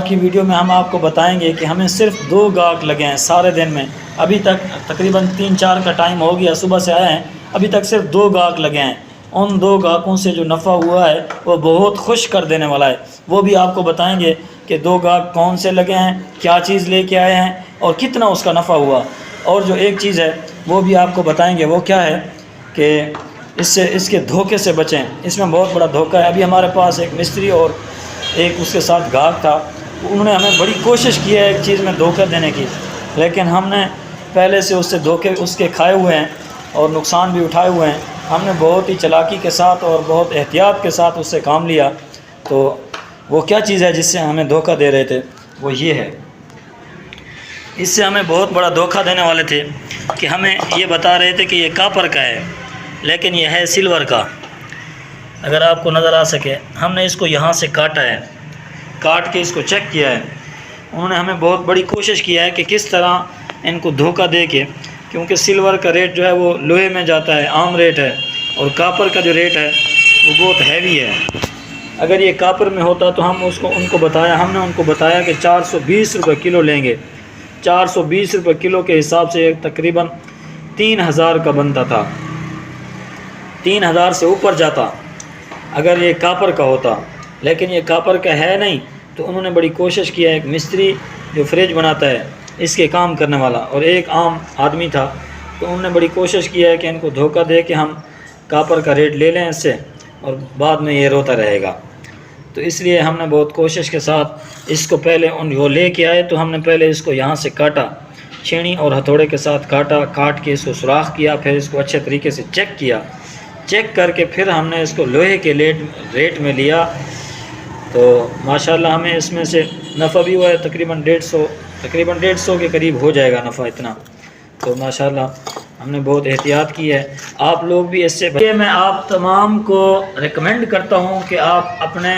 کی ویڈیو میں ہم آپ کو بتائیں گے کہ ہمیں صرف 2 گاہک لگے ہیں سارے دن میں. ابھی تک تقریباً 3-4 کا ٹائم ہو گیا، صبح سے آئے ہیں، ابھی تک صرف 2 گاہک لگے ہیں. ان 2 گاہکوں سے جو نفع ہوا ہے وہ بہت خوش کر دینے والا ہے. وہ بھی آپ کو بتائیں گے کہ 2 گاہک کون سے لگے ہیں، کیا چیز لے کے آئے ہیں اور کتنا اس کا نفع ہوا. اور جو ایک چیز ہے وہ بھی آپ کو بتائیں گے، وہ کیا ہے کہ اس کے دھوکے سے بچیں. اس میں بہت بڑا دھوکہ ہے. ابھی ہمارے پاس ایک مستری اور ایک اس کے ساتھ گاہک تھا، انہوں نے ہمیں بڑی کوشش کی ہے ایک چیز میں دھوکہ دینے کی، لیکن ہم نے پہلے سے اس سے دھوکے اس کے کھائے ہوئے ہیں اور نقصان بھی اٹھائے ہوئے ہیں. ہم نے بہت ہی چالاکی کے ساتھ اور بہت احتیاط کے ساتھ اس سے کام لیا. تو وہ کیا چیز ہے جس سے ہمیں دھوکہ دے رہے تھے، وہ یہ ہے. اس سے ہمیں بہت بڑا دھوکہ دینے والے تھے کہ ہمیں یہ بتا رہے تھے کہ یہ کاپر کا ہے، لیکن یہ ہے سلور کا. اگر آپ کو نظر آ سکے، ہم نے اس کو یہاں سے کاٹا ہے، کاٹ کے اس کو چیک کیا ہے. انہوں نے ہمیں بہت بڑی کوشش کیا ہے کہ کس طرح ان کو دھوکہ دے کے، کیونکہ سلور کا ریٹ جو ہے وہ لوہے میں جاتا ہے، عام ریٹ ہے، اور کاپر کا جو ریٹ ہے وہ بہت ہیوی ہے. اگر یہ کاپر میں ہوتا تو ہم ان کو بتایا کہ 420 روپے کلو لیں گے. 420 روپے کلو کے حساب سے تقریباً 3000 کا بنتا تھا، 3000 سے اوپر جاتا اگر یہ کاپر کا ہوتا. لیکن یہ کاپر کا ہے نہیں، تو انہوں نے بڑی کوشش کیا. ایک مستری جو فریج بناتا ہے اس کے کام کرنے والا اور ایک عام آدمی تھا، تو انہوں نے بڑی کوشش کیا ہے کہ ان کو دھوکہ دے کہ ہم کاپر کا ریٹ لے لیں اس سے اور بعد میں یہ روتا رہے گا. تو اس لیے ہم نے بہت کوشش کے ساتھ اس کو پہلے وہ لے کے آئے تو ہم نے پہلے اس کو یہاں سے کاٹا، چھینی اور ہتھوڑے کے ساتھ کاٹ کے اس کو سوراخ کیا، پھر اس کو اچھے طریقے سے چیک کیا. چیک کر کے پھر ہم نے اس کو لوہے کے ریٹ میں لیا. تو ماشاءاللہ ہمیں اس میں سے نفع بھی ہوا ہے، تقریباً 150 کے قریب ہو جائے گا نفع اتنا. تو ماشاءاللہ ہم نے بہت احتیاط کی ہے. آپ لوگ بھی اس سے میں آپ تمام کو ریکمینڈ کرتا ہوں کہ آپ اپنے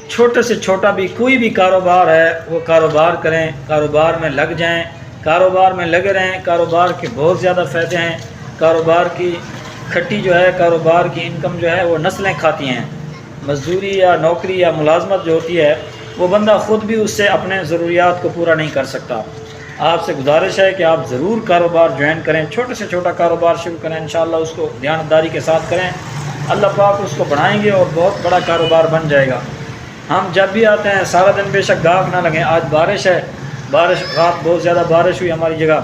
چھوٹے سے چھوٹا بھی کوئی بھی کاروبار ہے وہ کاروبار کریں، کاروبار میں لگ جائیں، کاروبار میں لگے رہیں. کاروبار کے بہت زیادہ فائدے ہیں. کاروبار کی کھٹی جو ہے، کاروبار کی انکم جو ہے وہ نسلیں کھاتی ہیں. مزدوری یا نوکری یا ملازمت جو ہوتی ہے وہ بندہ خود بھی اس سے اپنے ضروریات کو پورا نہیں کر سکتا. آپ سے گزارش ہے کہ آپ ضرور کاروبار جوائن کریں، چھوٹے سے چھوٹا کاروبار شروع کریں. انشاءاللہ اس کو دیانتداری کے ساتھ کریں، اللہ پاک اس کو بڑھائیں گے اور بہت بڑا کاروبار بن جائے گا. ہم جب بھی آتے ہیں سارا دن بے شک گاہک نہ لگیں. آج بارش ہے، رات بہت زیادہ بارش ہوئی ہماری جگہ،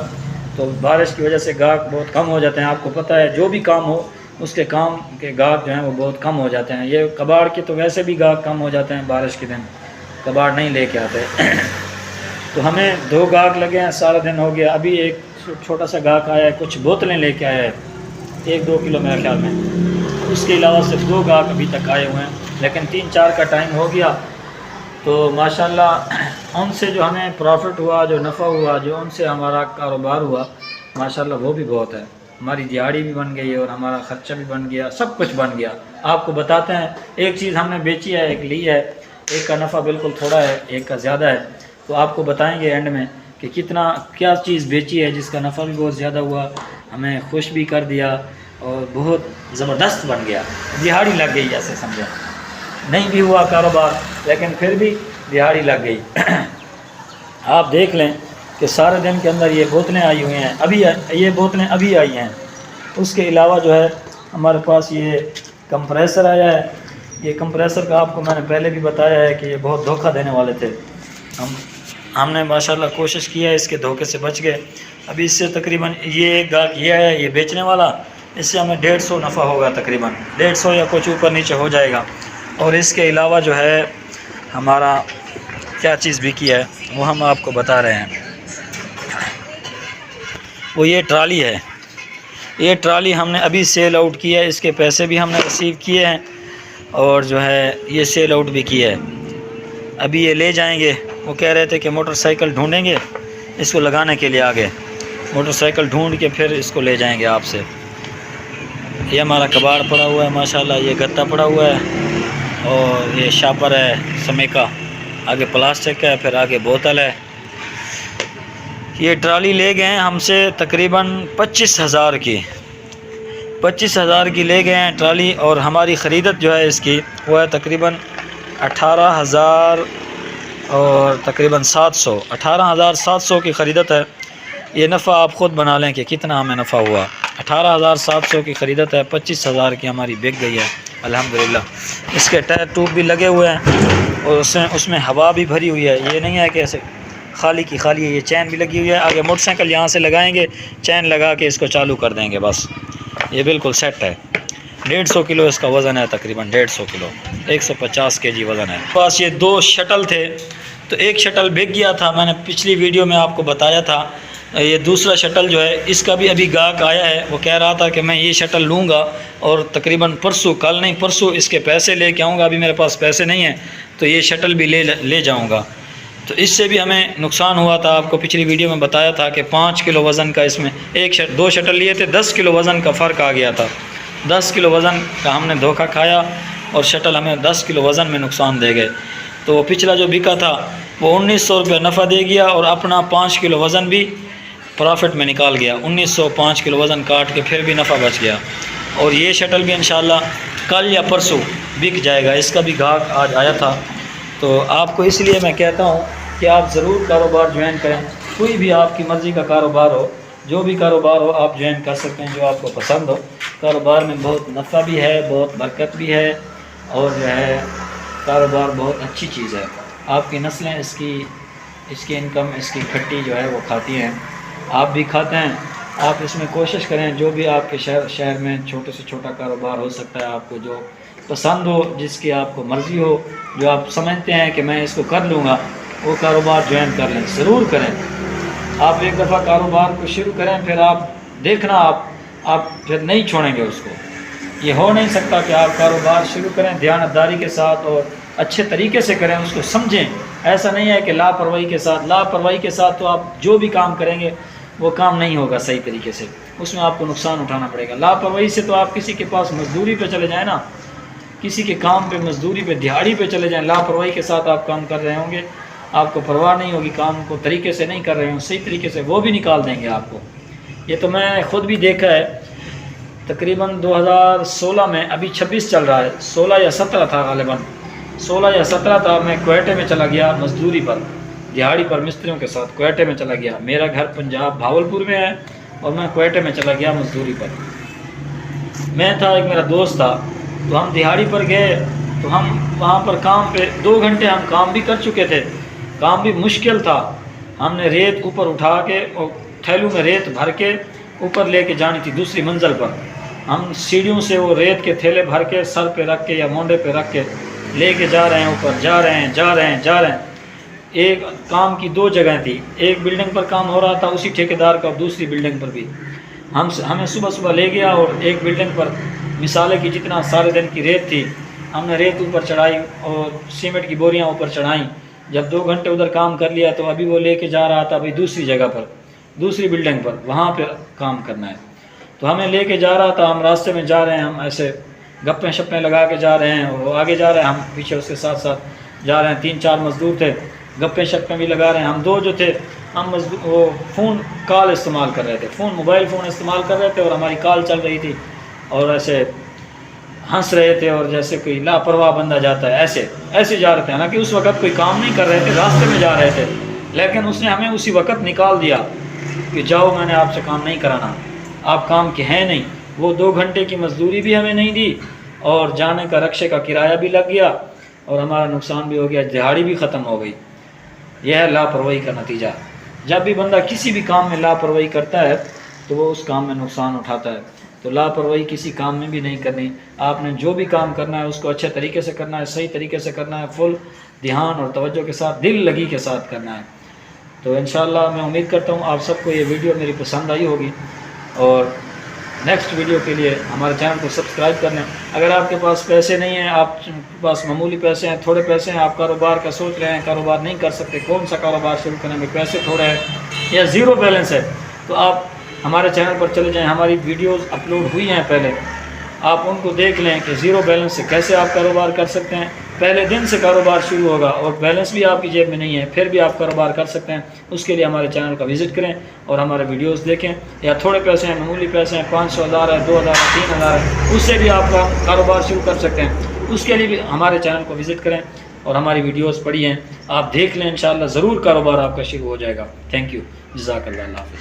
تو بارش کی وجہ سے گاہک بہت کم ہو جاتے ہیں. آپ کو پتہ ہے جو بھی کام ہو اس کے کام کے گاہک جو ہیں وہ بہت کم ہو جاتے ہیں. یہ کباڑ کے تو ویسے بھی گاہک کم ہو جاتے ہیں، بارش کے دن کباڑ نہیں لے کے آتے. تو ہمیں 2 گاہک لگے ہیں، سارا دن ہو گیا. ابھی ایک چھوٹا سا گاہک آیا ہے، کچھ بوتلیں لے کے آیا ہے 1-2 کلو میرے خیال میں. اس کے علاوہ صرف 2 گاہک ابھی تک آئے ہوئے ہیں، لیکن 3-4 کا ٹائم ہو گیا. تو ماشاءاللہ ان سے جو ہمیں پروفٹ ہوا، جو نفع ہوا، جو ان سے ہمارا کاروبار ہوا، ماشاءاللہ وہ بھی بہت ہے. ہماری دیہڑی بھی بن گئی اور ہمارا خرچہ بھی بن گیا، سب کچھ بن گیا. آپ کو بتاتے ہیں، ایک چیز ہم نے بیچی ہے، ایک لی ہے، ایک کا نفع بالکل تھوڑا ہے، ایک کا زیادہ ہے. تو آپ کو بتائیں گے اینڈ میں کہ کیا چیز بیچی ہے جس کا نفع بھی بہت زیادہ ہوا، ہمیں خوش بھی کر دیا اور بہت زبردست بن گیا. دیہڑی لگ گئی، ایسے سمجھیں. نہیں بھی ہوا کاروبار لیکن پھر بھی دیہڑی لگ گئی. آپ دیکھ لیں کہ سارے دن کے اندر یہ بوتلیں آئی ہوئی ہیں، یہ بوتلیں ابھی آئی ہیں. اس کے علاوہ جو ہے ہمارے پاس یہ کمپریسر آیا ہے. یہ کمپریسر کا آپ کو میں نے پہلے بھی بتایا ہے کہ یہ بہت دھوکہ دینے والے تھے. ہم نے ماشاءاللہ کوشش کی ہے، اس کے دھوکے سے بچ گئے. ابھی اس سے تقریباً یہ گاہک یہ ہے، یہ بیچنے والا، اس سے ہمیں 150 نفع ہوگا، تقریباً 150 یا کچھ اوپر نیچے ہو جائے گا. اور اس کے علاوہ جو ہے ہمارا کیا چیز بکی ہے وہ ہم آپ کو بتا رہے ہیں. وہ یہ ٹرالی ہے. یہ ٹرالی ہم نے ابھی سیل آؤٹ کی ہے، اس کے پیسے بھی ہم نے ریسیو کیے ہیں اور جو ہے یہ سیل آؤٹ بھی کی ہے. ابھی یہ لے جائیں گے. وہ کہہ رہے تھے کہ موٹر سائیکل ڈھونڈیں گے اس کو لگانے کے لیے، آگے موٹر سائیکل ڈھونڈ کے پھر اس کو لے جائیں گے آپ سے. یہ ہمارا کباڑ پڑا ہوا ہے ماشاءاللہ، یہ گتا پڑا ہوا ہے اور یہ شاپر ہے سمیکا، آگے پلاسٹک ہے، پھر آگے بوتل ہے. یہ ٹرالی لے گئے ہیں ہم سے تقریباً 25,000 کی، 25,000 کی لے گئے ہیں ٹرالی. اور ہماری خریدت جو ہے اس کی وہ ہے تقریباً 18,000 اور تقریباً 18,700 کی خریدت ہے۔ یہ نفع آپ خود بنا لیں کہ کتنا ہمیں نفع ہوا۔ 18,700 کی خریدت ہے، 25,000 کی ہماری بک گئی ہے الحمدللہ۔ اس کے ٹائر ٹیوب بھی لگے ہوئے ہیں اور اس میں ہوا بھی بھری ہوئی ہے، یہ نہیں ہے کہ ایسے خالی کی خالی ہے۔ یہ چین بھی لگی ہوئی ہے، آگے موٹر سائیکل یہاں سے لگائیں گے، چین لگا کے اس کو چالو کر دیں گے، بس یہ بالکل سیٹ ہے۔ 150 کلو اس کا وزن ہے، تقریباً 150 کلو، 150 kg وزن ہے۔ پاس یہ 2 شٹل تھے، تو ایک شٹل بک گیا تھا، میں نے پچھلی ویڈیو میں آپ کو بتایا تھا۔ یہ دوسرا شٹل جو ہے اس کا بھی ابھی گاہک آیا ہے، وہ کہہ رہا تھا کہ میں یہ شٹل لوں گا اور تقریباً پرسوں، کل نہیں پرسوں اس کے پیسے لے کے آؤں گا، ابھی میرے پاس پیسے نہیں ہیں تو یہ شٹل بھی لے جاؤں گا۔ تو اس سے بھی ہمیں نقصان ہوا تھا، آپ کو پچھلی ویڈیو میں بتایا تھا کہ 5 کلو وزن کا اس میں 2 شٹل لیے تھے، 10 کلو وزن کا فرق آ گیا تھا۔ 10 کلو وزن کا ہم نے دھوکہ کھایا اور شٹل ہمیں 10 کلو وزن میں نقصان دے گئے۔ تو پچھلا جو بکا تھا وہ 1900 روپے نفع دے گیا اور اپنا 5 کلو وزن بھی پرافٹ میں نکال گیا۔ 1905 کلو وزن کاٹ کے پھر بھی نفع بچ گیا۔ اور یہ شٹل بھی انشاءاللہ کل یا پرسوں بک جائے گا، اس کا بھی گاہک آج آیا تھا۔ تو آپ کو اس لیے میں کہتا ہوں کہ آپ ضرور کاروبار جوائن کریں، کوئی بھی آپ کی مرضی کا کاروبار ہو، جو بھی کاروبار ہو آپ جوائن کر سکتے ہیں جو آپ کو پسند ہو۔ کاروبار میں بہت نفع بھی ہے، بہت برکت بھی ہے، اور جو ہے کاروبار بہت اچھی چیز ہے۔ آپ کی نسلیں اس کی انکم، اس کی کھٹی جو ہے وہ کھاتی ہیں، آپ بھی کھاتے ہیں۔ آپ اس میں کوشش کریں، جو بھی آپ کے شہر میں چھوٹے سے چھوٹا کاروبار ہو سکتا ہے، آپ کو جو پسند ہو، جس کی آپ کو مرضی ہو، جو آپ سمجھتے ہیں کہ میں اس کو کر لوں گا، وہ کاروبار جوائن کر لیں، ضرور کریں۔ آپ ایک دفعہ کاروبار کو شروع کریں، پھر آپ دیکھنا آپ پھر نہیں چھوڑیں گے اس کو۔ یہ ہو نہیں سکتا کہ آپ کاروبار شروع کریں دیانتداری کے ساتھ اور اچھے طریقے سے کریں، اس کو سمجھیں۔ ایسا نہیں ہے کہ لاپرواہی کے ساتھ تو آپ جو بھی کام کریں گے وہ کام نہیں ہوگا صحیح طریقے سے، اس میں آپ کو نقصان اٹھانا پڑے گا۔ لاپرواہی سے تو آپ کسی کے پاس مزدوری پہ چلے جائیں نا، کسی کے کام پہ مزدوری پہ دیہاڑی پہ چلے جائیں، لاپرواہی کے ساتھ آپ کام کر رہے ہوں گے، آپ کو پرواہ نہیں ہوگی، کام کو طریقے سے نہیں کر رہے ہوں صحیح طریقے سے، وہ بھی نکال دیں گے آپ کو۔ یہ تو میں نے خود بھی دیکھا ہے۔ تقریباً 2016 میں، ابھی 26 چل رہا ہے، 16 یا 17 تھا غالباً، 16 یا 17 تھا، میں کوئٹے میں چلا گیا مزدوری پر، دیہاڑی پر مستریوں کے ساتھ کوئٹے میں چلا گیا۔ میرا گھر پنجاب بھاولپور میں ہے اور میں کوئٹے میں چلا گیا مزدوری پر۔ میں تھا، ایک میرا دوست تھا، تو ہم دیہاڑی پر گئے، تو ہم وہاں پر کام پہ 2 گھنٹے ہم کام بھی کر چکے تھے، کام بھی مشکل تھا۔ ہم نے ریت اوپر اٹھا کے اور تھیلوں میں ریت بھر کے اوپر لے کے جانی تھی دوسری منزل پر۔ ہم سیڑھیوں سے وہ ریت کے تھیلے بھر کے سر پہ رکھ کے یا مونڈے پہ رکھ کے لے کے جا رہے ہیں اوپر، جا رہے ہیں۔ ایک کام کی 2 جگہیں تھی، ایک بلڈنگ پر کام ہو رہا تھا اسی ٹھیکیدار کا، اور دوسری بلڈنگ پر بھی۔ ہمیں صبح لے گیا اور ایک بلڈنگ پر مثالے کی جتنا سارے دن کی ریت تھی، ہم نے ریت اوپر چڑھائی اور سیمنٹ کی بوریاں اوپر چڑھائیں۔ جب 2 گھنٹے ادھر کام کر لیا تو ابھی وہ لے کے جا رہا تھا ابھی دوسری جگہ پر، دوسری بلڈنگ پر، وہاں پہ کام کرنا ہے۔ تو ہمیں لے کے جا رہا تھا، ہم راستے میں جا رہے ہیں، ہم ایسے گپیں شپیں لگا کے جا رہے ہیں، اور وہ آگے جا رہے ہیں، ہم پیچھے اس کے ساتھ جا رہے ہیں۔ 3-4 مزدور تھے، گپیں شپیں بھی لگا رہے ہیں۔ ہم 2 جو تھے، ہم وہ فون کال استعمال کر رہے تھے، موبائل فون استعمال کر رہے تھے، اور ہماری کال چل رہی تھی، اور ایسے ہنس رہے تھے، اور جیسے کوئی لاپرواہ بندہ جاتا ہے ایسے جا رہے تھے۔ حالانکہ اس وقت کوئی کام نہیں کر رہے تھے، راستے میں جا رہے تھے، لیکن اس نے ہمیں اسی وقت نکال دیا کہ جاؤ، میں نے آپ سے کام نہیں کرانا، آپ کام کے ہیں نہیں۔ وہ 2 گھنٹے کی مزدوری بھی ہمیں نہیں دی، اور جانے کا رکشے کا کرایہ بھی لگ گیا، اور ہمارا نقصان بھی ہو گیا، دیہاڑی بھی ختم ہو گئی۔ یہ ہے لاپرواہی کا نتیجہ۔ جب بھی بندہ کسی بھی کام میں لاپرواہی کرتا ہے تو وہ اس کام میں نقصان اٹھاتا ہے۔ تو لاپرواہی کسی کام میں بھی نہیں کرنی۔ آپ نے جو بھی کام کرنا ہے اس کو اچھے طریقے سے کرنا ہے، صحیح طریقے سے کرنا ہے، فل دھیان اور توجہ کے ساتھ، دل لگی کے ساتھ کرنا ہے۔ تو انشاءاللہ میں امید کرتا ہوں آپ سب کو یہ ویڈیو میری پسند آئی ہوگی، اور نیکسٹ ویڈیو کے لیے ہمارے چینل کو سبسکرائب کر لیں۔ اگر آپ کے پاس پیسے نہیں ہیں، آپ کے پاس معمولی پیسے ہیں، تھوڑے پیسے ہیں، آپ کاروبار کا سوچ رہے ہیں، کاروبار نہیں کر سکتے، کون سا کاروبار شروع کرنے میں پیسے تھوڑے ہیں یا 0 بیلنس ہے، تو آپ ہمارے چینل پر چلے جائیں، ہماری ویڈیوز اپلوڈ ہوئی ہیں پہلے، آپ ان کو دیکھ لیں کہ 0 بیلنس سے کیسے آپ کاروبار کر سکتے ہیں۔ پہلے دن سے کاروبار شروع ہوگا اور بیلنس بھی آپ کی جیب میں نہیں ہے، پھر بھی آپ کاروبار کر سکتے ہیں۔ اس کے لیے ہمارے چینل کا وزٹ کریں اور ہمارے ویڈیوز دیکھیں۔ یا تھوڑے پیسے ہیں، معمولی پیسے ہیں، 500، 1000 ہے، 2000 ہے، 3000 ہے، اس سے بھی آپ کا کاروبار شروع کر سکتے ہیں۔ اس کے لیے بھی ہمارے چینل کو وزٹ کریں۔ اور ہماری ویڈیوز پڑھی ہیں، آپ دیکھ لیں، انشاءاللہ ضرور کاروبار آپ کا شروع ہو جائے گا۔ تھینک یو، جزاک اللہ، اللہ حافظ۔